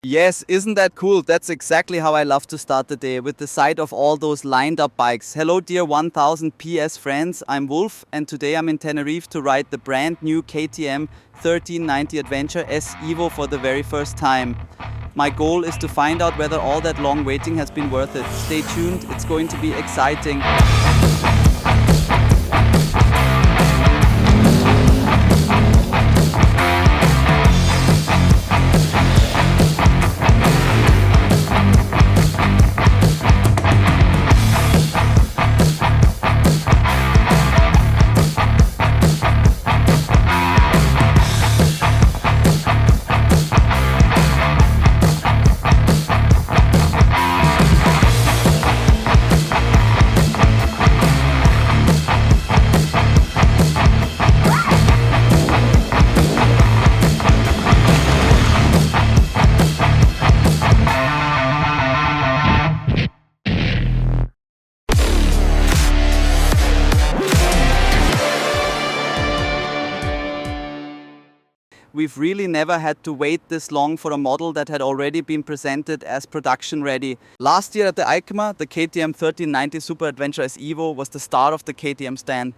Yes, isn't that cool? That's exactly how I love to start the day, with the sight of all those lined up bikes. Hello dear 1000 PS friends, I'm Wolf and today I'm in Tenerife to ride the brand new KTM 1390 Adventure S Evo for the very first time. My goal is to find out whether all that long waiting has been worth it. Stay tuned, it's going to be exciting. We've really never had to wait this long for a model that had already been presented as production ready. Last year at the EICMA, the KTM 1390 Super Adventure S Evo was the star of the KTM stand.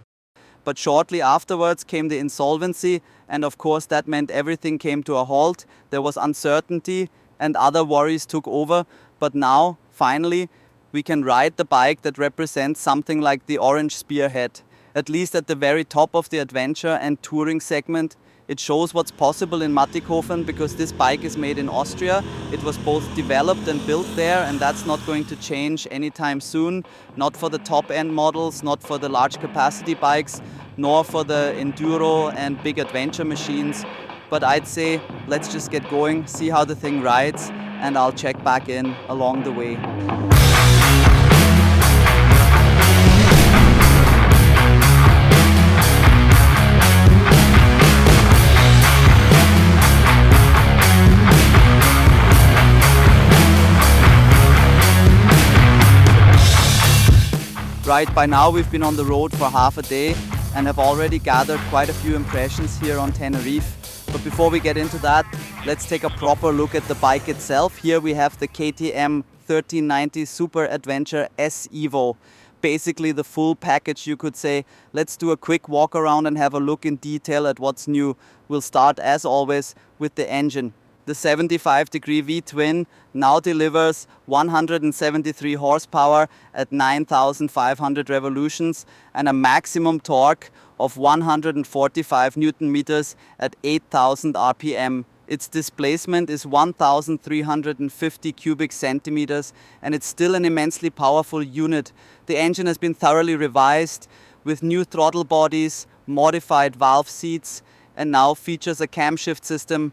But shortly afterwards came the insolvency, and of course that meant everything came to a halt. There was uncertainty and other worries took over, but now, finally, we can ride the bike that represents something like the orange spearhead. At least at the very top of the adventure and touring segment. It shows what's possible in Mattighofen because this bike is made in Austria. It was both developed and built there, and that's not going to change anytime soon. Not for the top end models, not for the large capacity bikes, nor for the enduro and big adventure machines. But I'd say let's just get going, see how the thing rides, and I'll check back in along the way. Right, by now we've been on the road for half a day and have already gathered quite a few impressions here on Tenerife. But before we get into that, let's take a proper look at the bike itself. Here we have the KTM 1390 Super Adventure S Evo. Basically the full package, you could say. Let's do a quick walk around and have a look in detail at what's new. We'll start as always with the engine. The 75-degree V-twin now delivers 173 horsepower at 9,500 revolutions and a maximum torque of 145 Newton meters at 8,000 RPM. Its displacement is 1,350 cubic centimeters and it's still an immensely powerful unit. The engine has been thoroughly revised with new throttle bodies, modified valve seats, and now features a camshaft system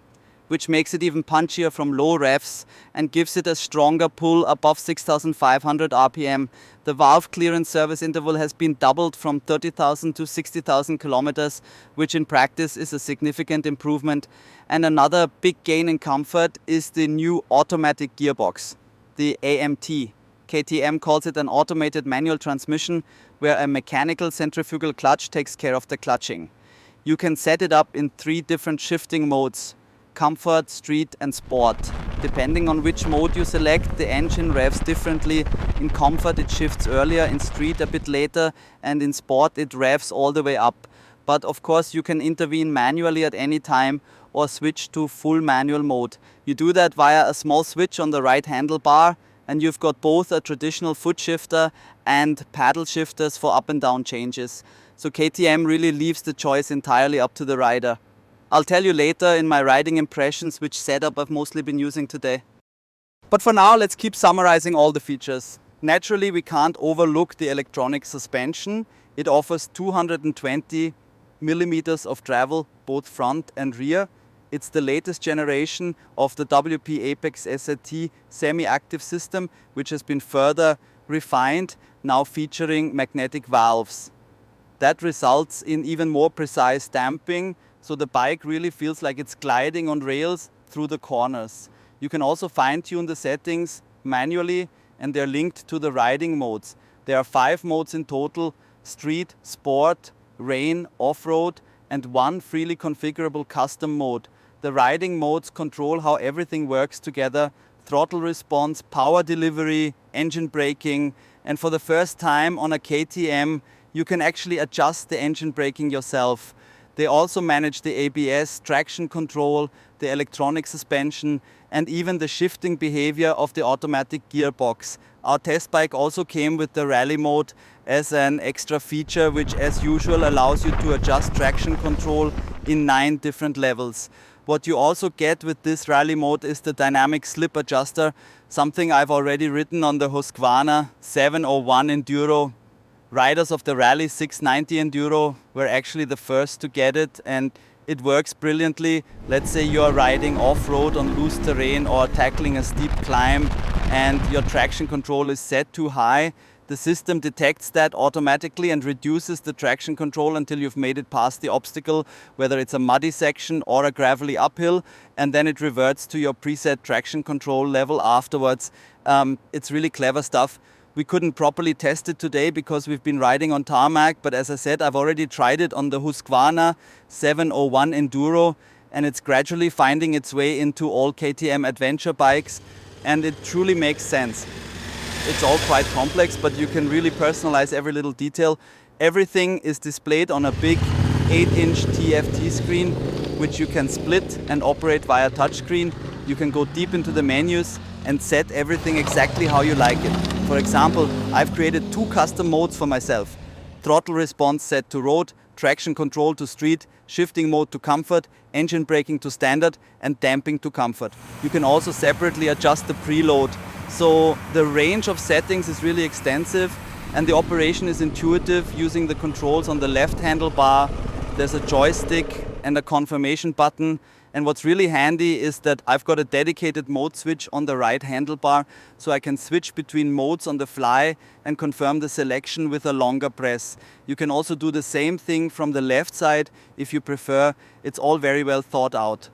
which makes it even punchier from low revs and gives it a stronger pull above 6,500 RPM. The valve clearance service interval has been doubled from 30,000 to 60,000 kilometers, which in practice is a significant improvement. And another big gain in comfort is the new automatic gearbox, the AMT. KTM calls it an automated manual transmission where a mechanical centrifugal clutch takes care of the clutching. You can set it up in 3 different shifting modes: Comfort, Street and Sport. Depending on which mode you select, the engine revs differently. In Comfort it shifts earlier, in Street a bit later, and in Sport it revs all the way up. But of course you can intervene manually at any time or switch to full manual mode. You do that via a small switch on the right handlebar, and you've got both a traditional foot shifter and paddle shifters for up and down changes. So KTM really leaves the choice entirely up to the rider. I'll tell you later in my riding impressions which setup I've mostly been using today. But for now, let's keep summarizing all the features. Naturally, we can't overlook the electronic suspension. It offers 220 millimeters of travel, both front and rear. It's the latest generation of the WP Apex SRT semi-active system, which has been further refined, now featuring magnetic valves. That results in even more precise damping, so the bike really feels like it's gliding on rails through the corners. You can also fine-tune the settings manually, and they're linked to the riding modes. There are 5 modes in total: Street, Sport, Rain, Off-road, and 1 freely configurable custom mode. The riding modes control how everything works together: throttle response, power delivery, engine braking, and for the first time on a KTM, you can actually adjust the engine braking yourself. They also manage the ABS, traction control, the electronic suspension, and even the shifting behavior of the automatic gearbox. Our test bike also came with the rally mode as an extra feature, which as usual allows you to adjust traction control in 9 different levels. What you also get with this rally mode is the dynamic slip adjuster, something I've already written on the Husqvarna 701 Enduro. Riders of the Rally 690 Enduro were actually the first to get it, and it works brilliantly. Let's say you're riding off-road on loose terrain or tackling a steep climb and your traction control is set too high. The system detects that automatically and reduces the traction control until you've made it past the obstacle, whether it's a muddy section or a gravelly uphill, and then it reverts to your preset traction control level afterwards. It's really clever stuff. We couldn't properly test it today because we've been riding on tarmac, but as I said, I've already tried it on the Husqvarna 701 Enduro, and it's gradually finding its way into all KTM adventure bikes, and it truly makes sense. It's all quite complex, but you can really personalize every little detail. Everything is displayed on a big 8-inch TFT screen, which you can split and operate via touchscreen. You can go deep into the menus and set everything exactly how you like it. For example, I've created 2 custom modes for myself. Throttle response set to road, traction control to street, shifting mode to comfort, engine braking to standard, and damping to comfort. You can also separately adjust the preload. So the range of settings is really extensive, and the operation is intuitive using the controls on the left handlebar. There's a joystick and a confirmation button. And what's really handy is that I've got a dedicated mode switch on the right handlebar, so I can switch between modes on the fly and confirm the selection with a longer press. You can also do the same thing from the left side if you prefer. It's all very well thought out.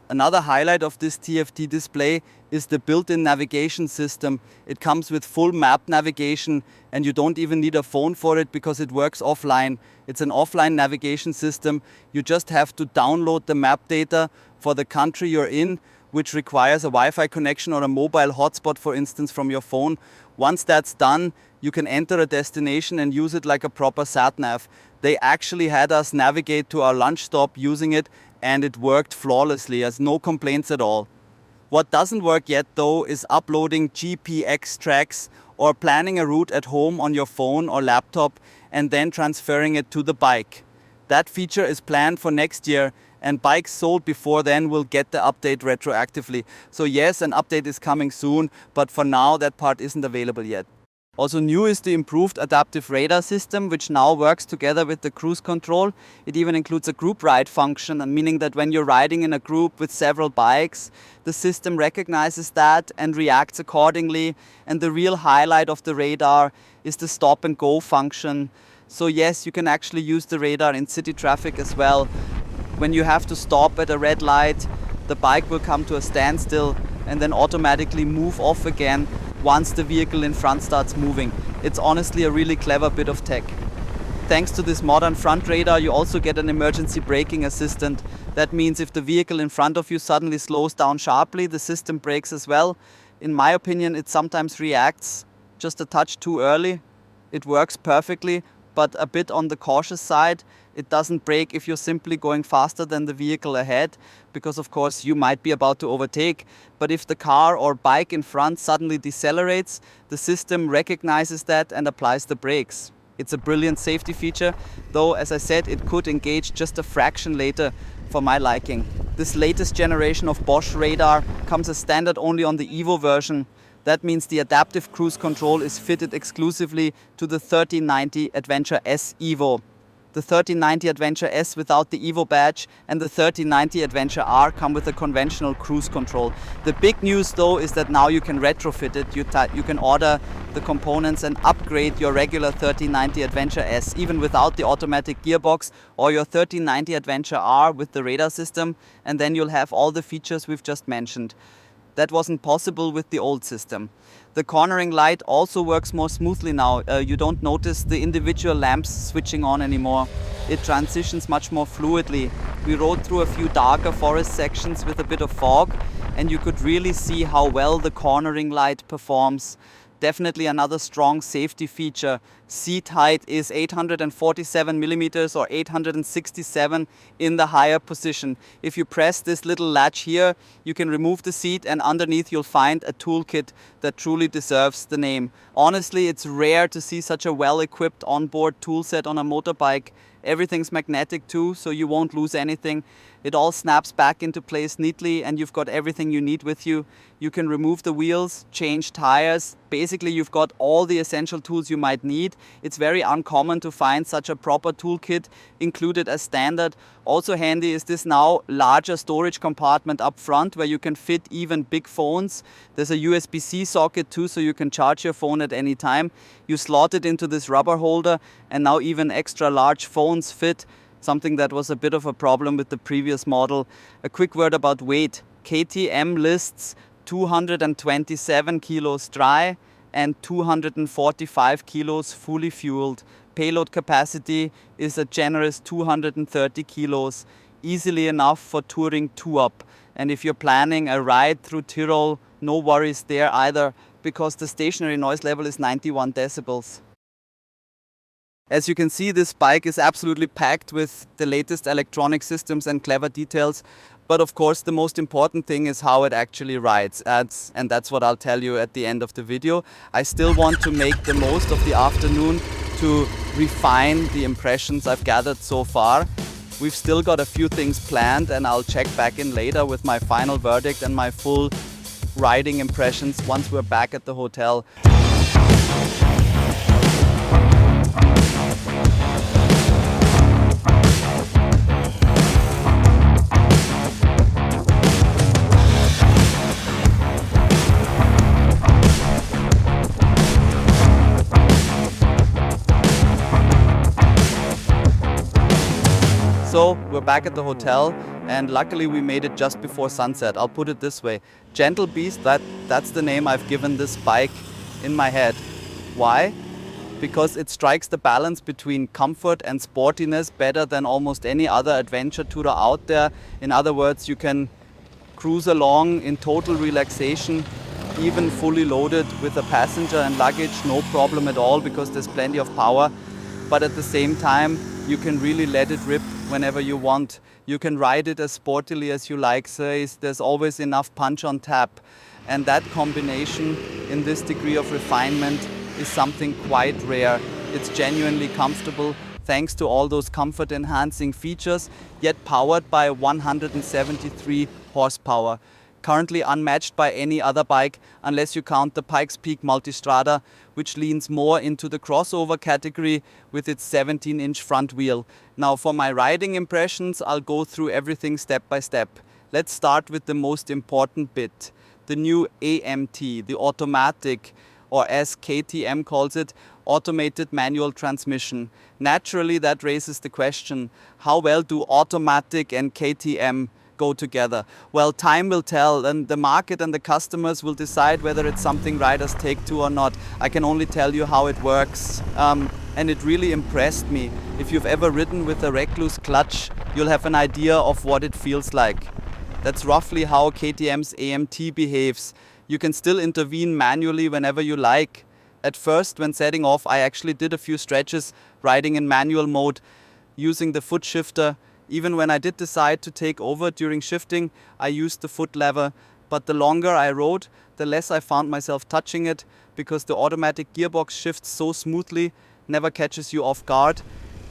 Another highlight of this TFT display is the built-in navigation system. It comes with full map navigation, and you don't even need a phone for it because it works offline. It's an offline navigation system. You just have to download the map data for the country you're in, which requires a Wi-Fi connection or a mobile hotspot, for instance, from your phone. Once that's done, you can enter a destination and use it like a proper sat-nav. They actually had us navigate to our lunch stop using it, and it worked flawlessly, has no complaints at all. What doesn't work yet though is uploading GPX tracks or planning a route at home on your phone or laptop and then transferring it to the bike. That feature is planned for next year, and bikes sold before then will get the update retroactively. So yes, an update is coming soon, but for now that part isn't available yet. Also new is the improved adaptive radar system, which now works together with the cruise control. It even includes a group ride function, meaning that when you're riding in a group with several bikes, the system recognizes that and reacts accordingly. And the real highlight of the radar is the stop and go function. So yes, you can actually use the radar in city traffic as well. When you have to stop at a red light, the bike will come to a standstill and then automatically move off again once the vehicle in front starts moving. It's honestly a really clever bit of tech. Thanks to this modern front radar, you also get an emergency braking assistant. That means if the vehicle in front of you suddenly slows down sharply, the system brakes as well. In my opinion, it sometimes reacts just a touch too early. It works perfectly, but a bit on the cautious side. It doesn't brake if you're simply going faster than the vehicle ahead, because of course you might be about to overtake. But if the car or bike in front suddenly decelerates, the system recognizes that and applies the brakes. It's a brilliant safety feature, though as I said, it could engage just a fraction later for my liking. This latest generation of Bosch radar comes as standard only on the Evo version. That means the adaptive cruise control is fitted exclusively to the 1390 Adventure S Evo. The 1390 Adventure S without the Evo badge and the 1390 Adventure R come with a conventional cruise control. The big news though is that now you can retrofit it. You can order the components and upgrade your regular 1390 Adventure S even without the automatic gearbox, or your 1390 Adventure R with the radar system, and then you'll have all the features we've just mentioned. That wasn't possible with the old system. The cornering light also works more smoothly now. You don't notice the individual lamps switching on anymore. It transitions much more fluidly. We rode through a few darker forest sections with a bit of fog, and you could really see how well the cornering light performs. Definitely another strong safety feature. Seat height is 847 millimeters or 867 in the higher position. If you press this little latch here, you can remove the seat, and underneath you'll find a toolkit that truly deserves the name. Honestly, it's rare to see such a well-equipped onboard toolset on a motorbike. Everything's magnetic too, so you won't lose anything. It all snaps back into place neatly, and you've got everything you need with you. You can remove the wheels, change tires. Basically, you've got all the essential tools you might need. It's very uncommon to find such a proper toolkit included as standard. Also handy is this now larger storage compartment up front where you can fit even big phones. There's a USB-C socket too, so you can charge your phone at any time. You slot it into this rubber holder, and now even extra large phones fit, something that was a bit of a problem with the previous model. A quick word about weight. KTM lists 227 kilos dry and 245 kilos fully fueled. Payload capacity is a generous 230 kilos, easily enough for touring 2-up. And if you're planning a ride through Tyrol, no worries there either, because the stationary noise level is 91 decibels. As you can see, this bike is absolutely packed with the latest electronic systems and clever details. But of course, the most important thing is how it actually rides. And that's what I'll tell you at the end of the video. I still want to make the most of the afternoon to refine the impressions I've gathered so far. We've still got a few things planned, and I'll check back in later with my final verdict and my full riding impressions once we're back at the hotel. So we're back at the hotel, and luckily we made it just before sunset. I'll put it this way. Gentle Beast, that's the name I've given this bike in my head. Why? Because it strikes the balance between comfort and sportiness better than almost any other adventure tourer out there. In other words, you can cruise along in total relaxation, even fully loaded with a passenger and luggage, no problem at all, because there's plenty of power. But at the same time, you can really let it rip whenever you want. You can ride it as sportily as you like. So there's always enough punch on tap. And that combination in this degree of refinement is something quite rare. It's genuinely comfortable thanks to all those comfort enhancing features, yet powered by 173 horsepower. Currently unmatched by any other bike, unless you count the Pikes Peak Multistrada, which leans more into the crossover category with its 17-inch front wheel. Now for my riding impressions, I'll go through everything step by step. Let's start with the most important bit, the new AMT, the automatic, or as KTM calls it, automated manual transmission. Naturally, that raises the question, how well do automatic and KTM go together? Well, time will tell, and the market and the customers will decide whether it's something riders take to or not. I can only tell you how it works, and it really impressed me. If you've ever ridden with a recluse clutch, you'll have an idea of what it feels like. That's roughly how KTM's AMT behaves. You can still intervene manually whenever you like. At first, when setting off, I actually did a few stretches riding in manual mode using the foot shifter. Even when I did decide to take over during shifting, I used the foot lever. But the longer I rode, the less I found myself touching it, because the automatic gearbox shifts so smoothly, never catches you off guard,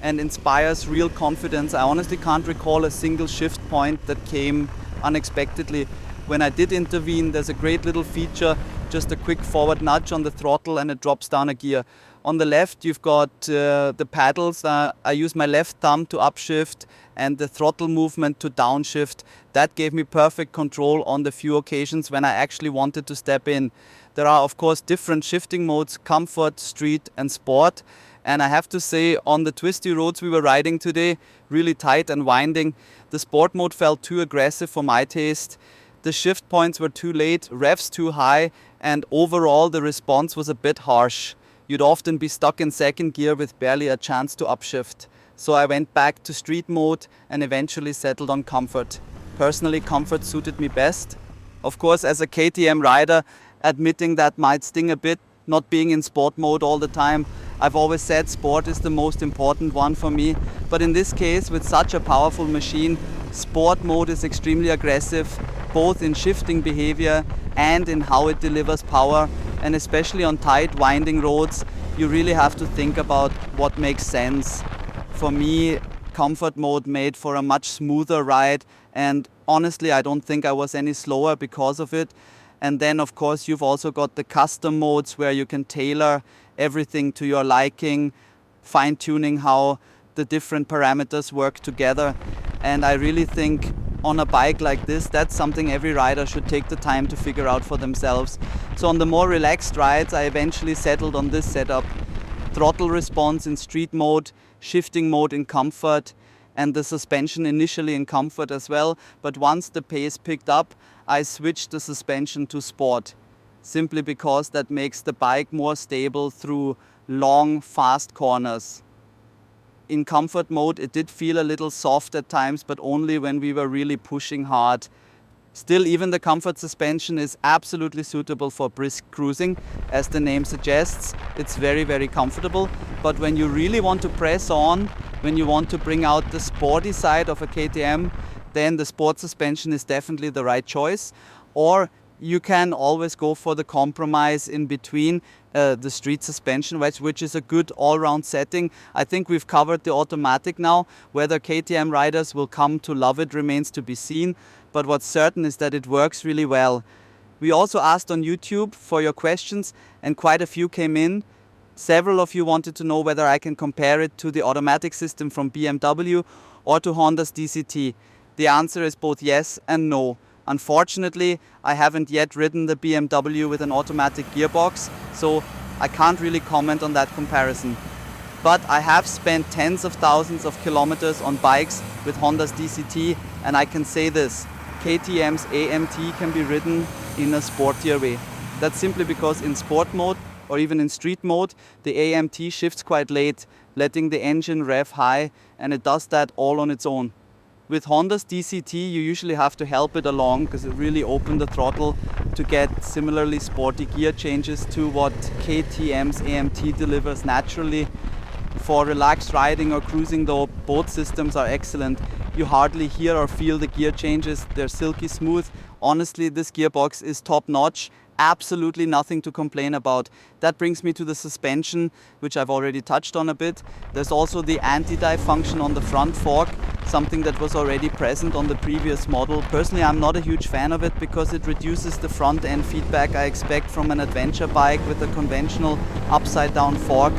and inspires real confidence. I honestly can't recall a single shift point that came unexpectedly. When I did intervene, there's a great little feature, just a quick forward nudge on the throttle and it drops down a gear. On the left, you've got the paddles. I use my left thumb to upshift and the throttle movement to downshift. That gave me perfect control on the few occasions when I actually wanted to step in. There are, of course, different shifting modes, comfort, street and sport. And I have to say, on the twisty roads we were riding today, really tight and winding, the sport mode felt too aggressive for my taste. The shift points were too late, revs too high, and overall the response was a bit harsh. You'd often be stuck in second gear with barely a chance to upshift. So I went back to street mode and eventually settled on comfort. Personally, comfort suited me best. Of course, as a KTM rider, admitting that might sting a bit, not being in sport mode all the time. I've always said sport is the most important one for me. But in this case, with such a powerful machine, sport mode is extremely aggressive, both in shifting behavior and in how it delivers power. And especially on tight, winding roads, you really have to think about what makes sense. For me, comfort mode made for a much smoother ride, and honestly I don't think I was any slower because of it. And then of course you've also got the custom modes where you can tailor everything to your liking, fine-tuning how the different parameters work together. And I really think on a bike like this, that's something every rider should take the time to figure out for themselves. So on the more relaxed rides, I eventually settled on this setup. Throttle response in street mode, shifting mode in comfort, and the suspension initially in comfort as well. But once the pace picked up, I switched the suspension to sport, simply because that makes the bike more stable through long, fast corners. In comfort mode, it did feel a little soft at times, but only when we were really pushing hard. Still, even the comfort suspension is absolutely suitable for brisk cruising. As the name suggests, it's very, very comfortable. But when you really want to press on, when you want to bring out the sporty side of a KTM, then the sport suspension is definitely the right choice. Or you can always go for the compromise in between, the street suspension, which is a good all-round setting. I think we've covered the automatic now. Whether KTM riders will come to love it remains to be seen, but what's certain is that it works really well. We also asked on YouTube for your questions, and quite a few came in. Several of you wanted to know whether I can compare it to the automatic system from BMW or to Honda's DCT. The answer is both yes and no. Unfortunately, I haven't yet ridden the BMW with an automatic gearbox, so I can't really comment on that comparison. But I have spent tens of thousands of kilometers on bikes with Honda's DCT, and I can say this: KTM's AMT can be ridden in a sportier way. That's simply because in sport mode or even in street mode, the AMT shifts quite late, letting the engine rev high, and it does that all on its own. With Honda's DCT, you usually have to help it along because it really opened the throttle to get similarly sporty gear changes to what KTM's AMT delivers naturally. For relaxed riding or cruising though, both systems are excellent. You hardly hear or feel the gear changes, they're silky smooth. Honestly, this gearbox is top notch. Absolutely nothing to complain about. That brings me to the suspension, which I've already touched on a bit. There's also the anti-dive function on the front fork, something that was already present on the previous model. Personally, I'm not a huge fan of it because it reduces the front end feedback I expect from an adventure bike with a conventional upside down fork.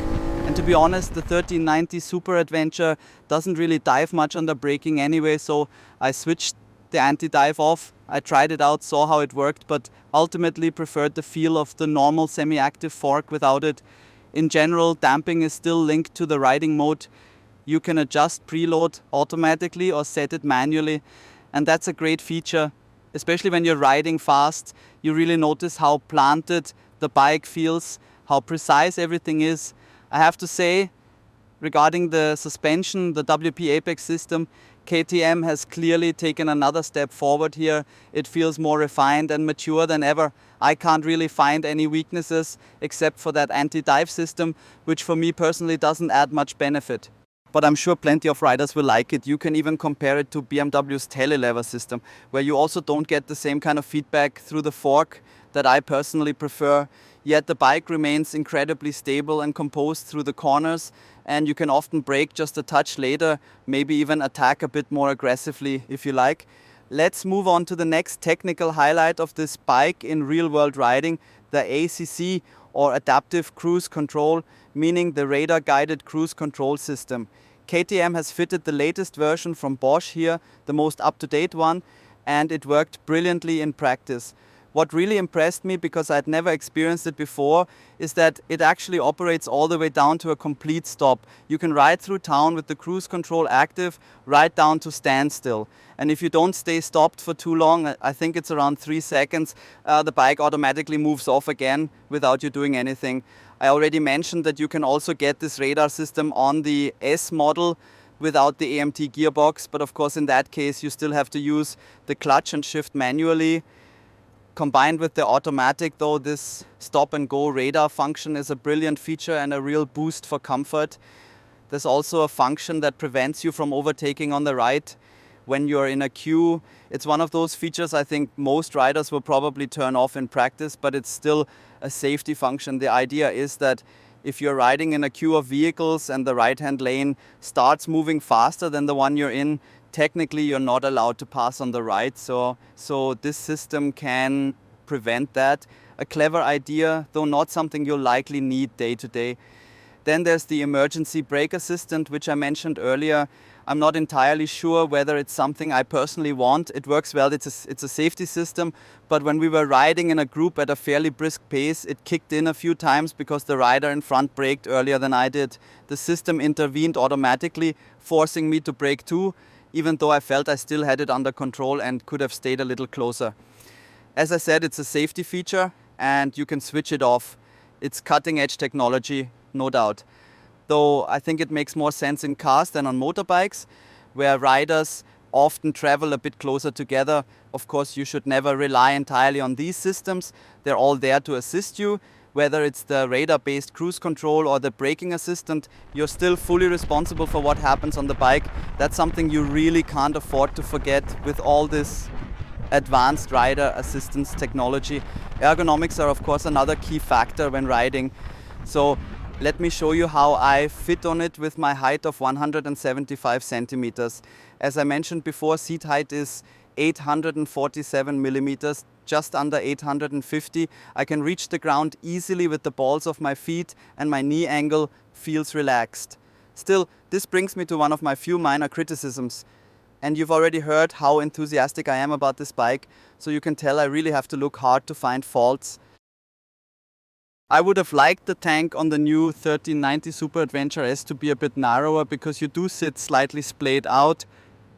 And to be honest, the 1390 Super Adventure doesn't really dive much under braking anyway, so I switched the anti-dive off. I tried it out, saw how it worked, but ultimately preferred the feel of the normal semi-active fork without it. In general, damping is still linked to the riding mode. You can adjust preload automatically or set it manually, and that's a great feature. Especially when you're riding fast, you really notice how planted the bike feels, how precise everything is. I have to say, regarding the suspension, the WP Apex system, KTM has clearly taken another step forward here. It feels more refined and mature than ever. I can't really find any weaknesses except for that anti-dive system, which for me personally doesn't add much benefit. But I'm sure plenty of riders will like it. You can even compare it to BMW's telelever system, where you also don't get the same kind of feedback through the fork that I personally prefer. Yet the bike remains incredibly stable and composed through the corners, and you can often brake just a touch later, maybe even attack a bit more aggressively if you like. Let's move on to the next technical highlight of this bike in real-world riding, the ACC, or Adaptive Cruise Control, meaning the radar-guided cruise control system. KTM has fitted the latest version from Bosch here, the most up-to-date one, and it worked brilliantly in practice. What really impressed me, because I'd never experienced it before, is that it actually operates all the way down to a complete stop. You can ride through town with the cruise control active, right down to standstill. And if you don't stay stopped for too long, I think it's around 3 seconds, the bike automatically moves off again without you doing anything. I already mentioned that you can also get this radar system on the S model. without the AMT gearbox, but of course in that case you still have to use the clutch and shift manually. Combined with the automatic though, this stop and go radar function is a brilliant feature and a real boost for comfort. There's also a function that prevents you from overtaking on the right when you're in a queue. It's one of those features I think most riders will probably turn off in practice, but it's still a safety function. The idea is that if you're riding in a queue of vehicles and the right-hand lane starts moving faster than the one you're in, technically you're not allowed to pass on the right. So this system can prevent that. A clever idea, though not something you'll likely need day to day. Then there's the emergency brake assistant, which I mentioned earlier. I'm not entirely sure whether it's something I personally want. It works well, it's a safety system, but when we were riding in a group at a fairly brisk pace, it kicked in a few times because the rider in front braked earlier than I did. The system intervened automatically, forcing me to brake too, even though I felt I still had it under control and could have stayed a little closer. As I said, it's a safety feature and you can switch it off. It's cutting edge technology, no doubt. Though I think it makes more sense in cars than on motorbikes, where riders often travel a bit closer together. Of course, you should never rely entirely on these systems. They're all there to assist you. Whether it's the radar-based cruise control or the braking assistant, you're still fully responsible for what happens on the bike. That's something you really can't afford to forget with all this advanced rider assistance technology. Ergonomics are of course another key factor when riding. So let me show you how I fit on it with my height of 175 centimeters. As I mentioned before, seat height is 847 millimeters, just under 850. I can reach the ground easily with the balls of my feet and my knee angle feels relaxed. Still, this brings me to one of my few minor criticisms. And you've already heard how enthusiastic I am about this bike, so you can tell I really have to look hard to find faults. I would have liked the tank on the new 1390 Super Adventure S to be a bit narrower because you do sit slightly splayed out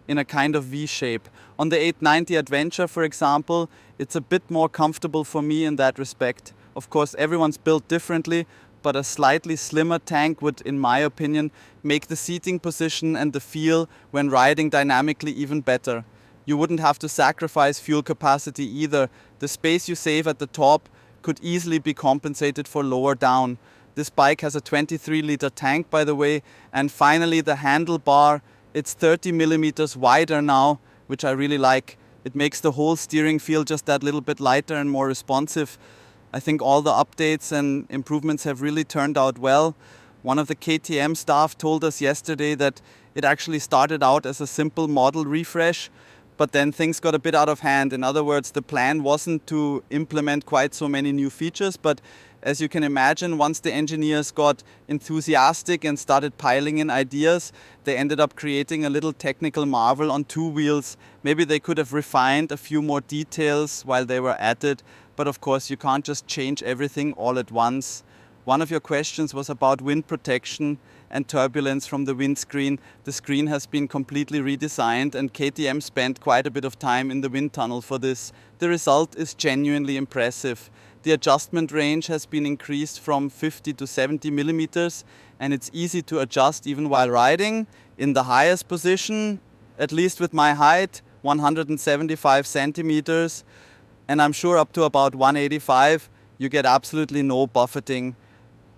in a kind of V shape. On the 890 Adventure, for example, it's a bit more comfortable for me in that respect. Of course, everyone's built differently, but a slightly slimmer tank would, in my opinion, make the seating position and the feel when riding dynamically even better. You wouldn't have to sacrifice fuel capacity either. The space you save at the top could easily be compensated for lower down. This bike has a 23-liter tank, by the way, and finally the handlebar, it's 30 millimeters wider now, which I really like. It makes the whole steering feel just that little bit lighter and more responsive. I think all the updates and improvements have really turned out well. One of the KTM staff told us yesterday that it actually started out as a simple model refresh, but then things got a bit out of hand. In other words, the plan wasn't to implement quite so many new features, but as you can imagine, once the engineers got enthusiastic and started piling in ideas, they ended up creating a little technical marvel on two wheels. Maybe they could have refined a few more details while they were at it, but of course you can't just change everything all at once. One of your questions was about wind protection and turbulence from the windscreen. The screen has been completely redesigned and KTM spent quite a bit of time in the wind tunnel for this. The result is genuinely impressive. The adjustment range has been increased from 50 to 70 millimeters and it's easy to adjust even while riding. In the highest position, at least with my height, 175 centimeters, and I'm sure up to about 185, you get absolutely no buffeting.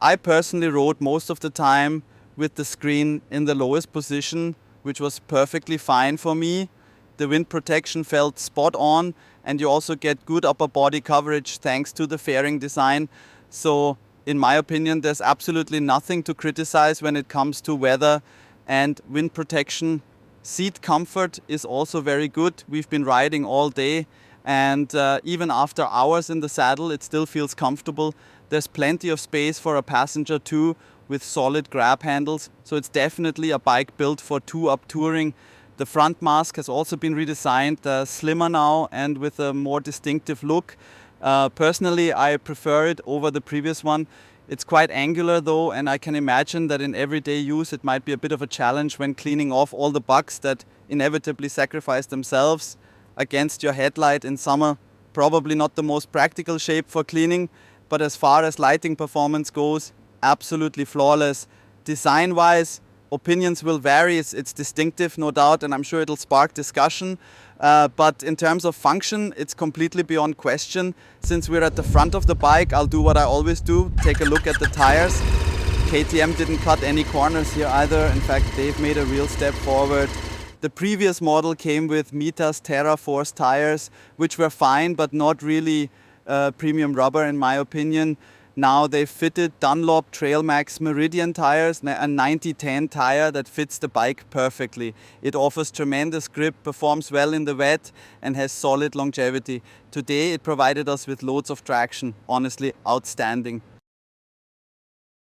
I personally rode most of the time with the screen in the lowest position, which was perfectly fine for me. The wind protection felt spot on and you also get good upper body coverage thanks to the fairing design. So in my opinion, there's absolutely nothing to criticize when it comes to weather and wind protection. Seat comfort is also very good. We've been riding all day and even after hours in the saddle, it still feels comfortable. There's plenty of space for a passenger too, with solid grab handles, so it's definitely a bike built for two-up touring. The front mask has also been redesigned, slimmer now and with a more distinctive look. Personally, I prefer it over the previous one. It's quite angular though, and I can imagine that in everyday use it might be a bit of a challenge when cleaning off all the bugs that inevitably sacrifice themselves against your headlight in summer. Probably not the most practical shape for cleaning, but as far as lighting performance goes, absolutely flawless. Design-wise, Opinions will vary, it's distinctive, no doubt, and I'm sure it'll spark discussion. But in terms of function, it's completely beyond question. Since we're at the front of the bike, I'll do what I always do, take a look at the tires. KTM didn't cut any corners here either. In fact, they've made a real step forward. The previous model came with Mitas Terra Force tires, which were fine, but not really premium rubber in my opinion. Now they've fitted Dunlop Trailmax Meridian tires, a 90-10 tire that fits the bike perfectly. It offers tremendous grip, performs well in the wet, and has solid longevity. Today it provided us with loads of traction, honestly outstanding.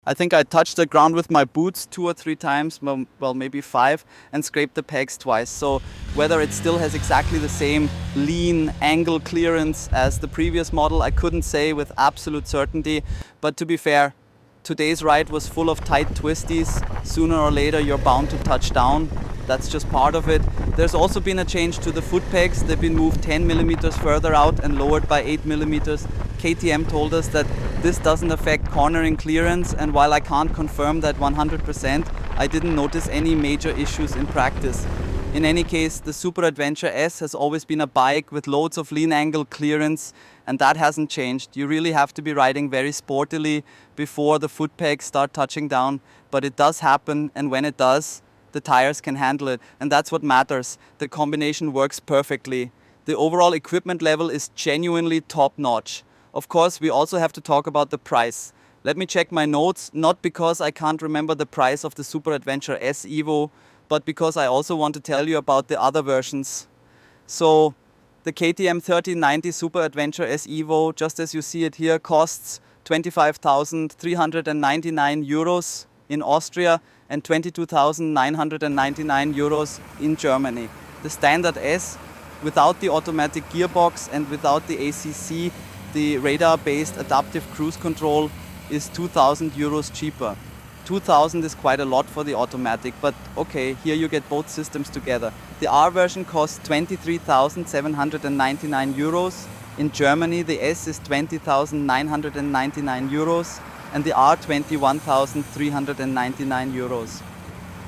I think I touched the ground with my boots 2 or 3 times, well maybe 5, and scraped the pegs twice. So whether it still has exactly the same lean angle clearance as the previous model, I couldn't say with absolute certainty. But to be fair, today's ride was full of tight twisties. Sooner or later you're bound to touch down. That's just part of it. There's also been a change to the foot pegs. They've been moved 10 millimeters further out and lowered by 8 millimeters. KTM told us that this doesn't affect cornering clearance, and while I can't confirm that 100%, I didn't notice any major issues in practice. In any case, the Super Adventure S has always been a bike with loads of lean angle clearance, and that hasn't changed. You really have to be riding very sportily before the foot pegs start touching down, but it does happen, and when it does, the tires can handle it, and that's what matters. The combination works perfectly. The overall equipment level is genuinely top-notch. Of course, we also have to talk about the price. Let me check my notes, not because I can't remember the price of the Super Adventure S Evo, but because I also want to tell you about the other versions. So, the KTM 1390 Super Adventure S Evo, just as you see it here, costs 25,399 euros in Austria and 22,999 euros in Germany. The standard S, without the automatic gearbox and without the ACC, the radar-based adaptive cruise control, is 2,000 euros cheaper. 2,000 is quite a lot for the automatic, but okay, here you get both systems together. The R version costs 23,799 euros. In Germany, the S is 20,999 euros and the R 21,399 euros.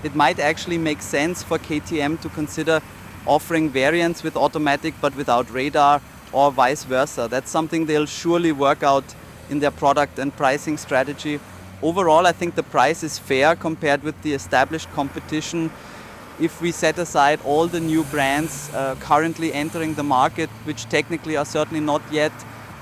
It might actually make sense for KTM to consider offering variants with automatic but without radar, or vice versa. That's something they'll surely work out in their product and pricing strategy. Overall, I think the price is fair compared with the established competition. If we set aside all the new brands currently entering the market, which technically are certainly not yet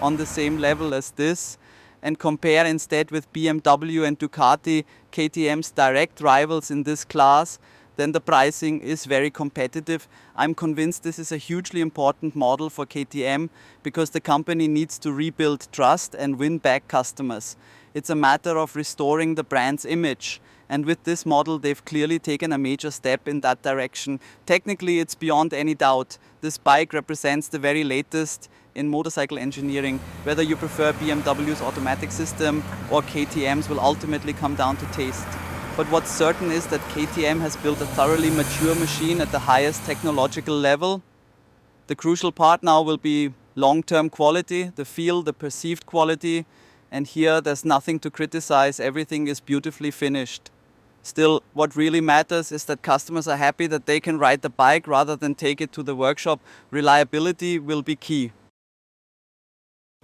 on the same level as this, and compare instead with BMW and Ducati, KTM's direct rivals in this class, then the pricing is very competitive. I'm convinced this is a hugely important model for KTM because the company needs to rebuild trust and win back customers. It's a matter of restoring the brand's image. And with this model, they've clearly taken a major step in that direction. Technically, it's beyond any doubt. This bike represents the very latest in motorcycle engineering. Whether you prefer BMW's automatic system or KTM's will ultimately come down to taste. But what's certain is that KTM has built a thoroughly mature machine at the highest technological level. The crucial part now will be long-term quality, the feel, the perceived quality. And here there's nothing to criticize, everything is beautifully finished. Still, what really matters is that customers are happy that they can ride the bike rather than take it to the workshop. Reliability will be key.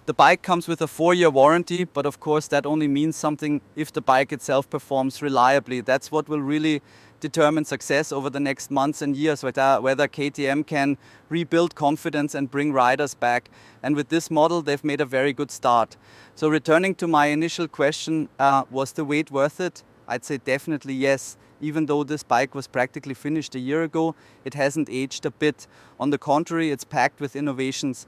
The bike comes with a 4-year warranty, but of course that only means something if the bike itself performs reliably. That's what will really determine success over the next months and years, whether KTM can rebuild confidence and bring riders back. And with this model, they've made a very good start. So returning to my initial question, was the wait worth it? I'd say definitely yes. Even though this bike was practically finished a year ago, it hasn't aged a bit. On the contrary, it's packed with innovations.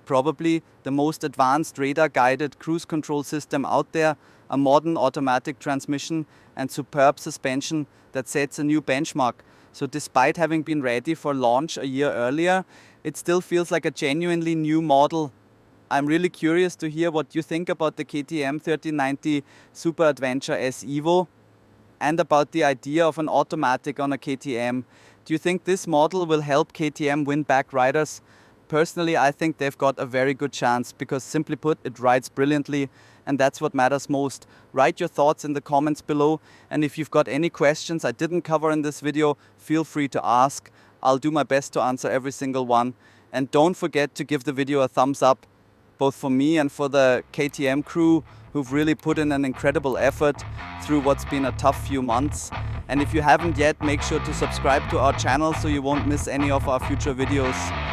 Probably the most advanced radar-guided cruise control system out there, a modern automatic transmission and superb suspension that sets a new benchmark. So despite having been ready for launch a year earlier, it still feels like a genuinely new model. I'm really curious to hear what you think about the KTM 1390 Super Adventure S Evo and about the idea of an automatic on a KTM. Do you think this model will help KTM win back riders? personally, I think they've got a very good chance because simply put, it rides brilliantly and that's what matters most. Write your thoughts in the comments below, and if you've got any questions I didn't cover in this video, feel free to ask. I'll do my best to answer every single one. And don't forget to give the video a thumbs up, both for me and for the KTM crew who've really put in an incredible effort through what's been a tough few months. And if you haven't yet, make sure to subscribe to our channel so you won't miss any of our future videos.